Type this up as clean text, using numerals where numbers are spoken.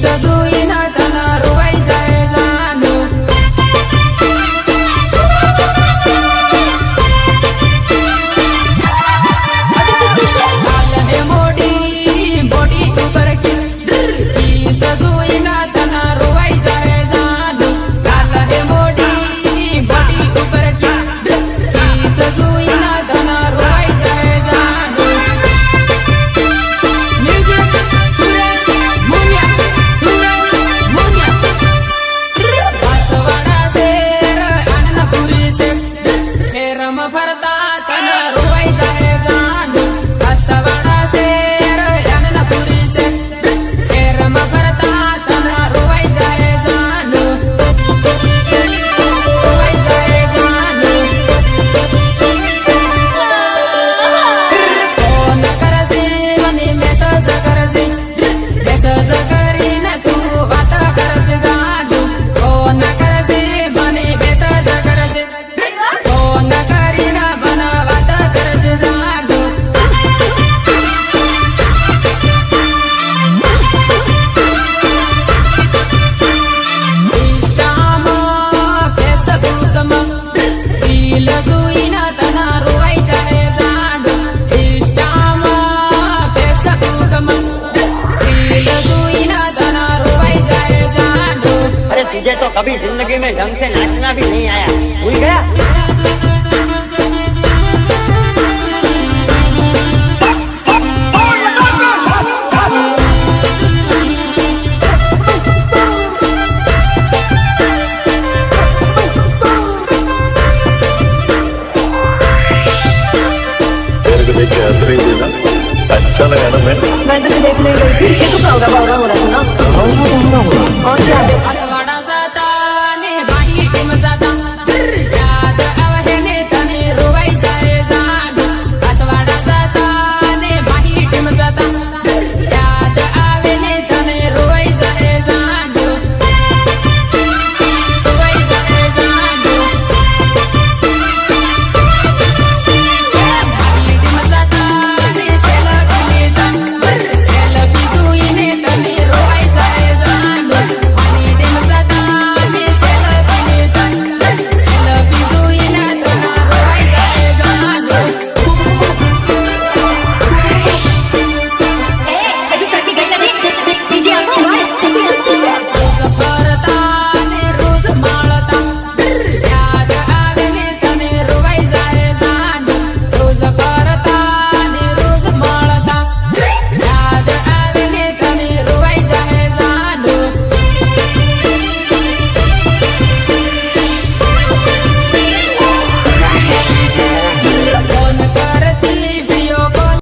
सदुईना तना रोवाई जाए जानो हाल है मोड़ी बॉडी ऊपर की सदुईना तना रोवाई जाए जानो हाल है मोड़ी बॉडी ऊपर की सदुईना तना रोवाई जाए जानो म्यूजिक सूरज मुनिया बांसवाड़ा शेर आनंदपुरी से शेरम भरता तना रोवाई जाए जानो बांसवाड़ा शेर आनंदपुरी से शेरम भरता तना रोवाई जाए जानो रोवाई जाए जानो फोन करजे मने मैसेज करीने तू बात करजे जानो फोन करजे मने मैसेज करजे फोन करीने बना बात करजे जानो इंस्टामा फेसबुकमा रील जुईना तना रोवाई जाए जानो इंस्टामा फेसबुकमा रील जुईना तना रोवाई जाए जानो अरे तुझे तो कभी जिंदगी में ढंग से नाचना भी नहीं आया, भूल गया? तेरे को देख के हंस रही थी ना, अच्छा लगा ना? मैं मैं तुझे देखने गई थी, इसके तो होगा हो रहा था ना। और क्या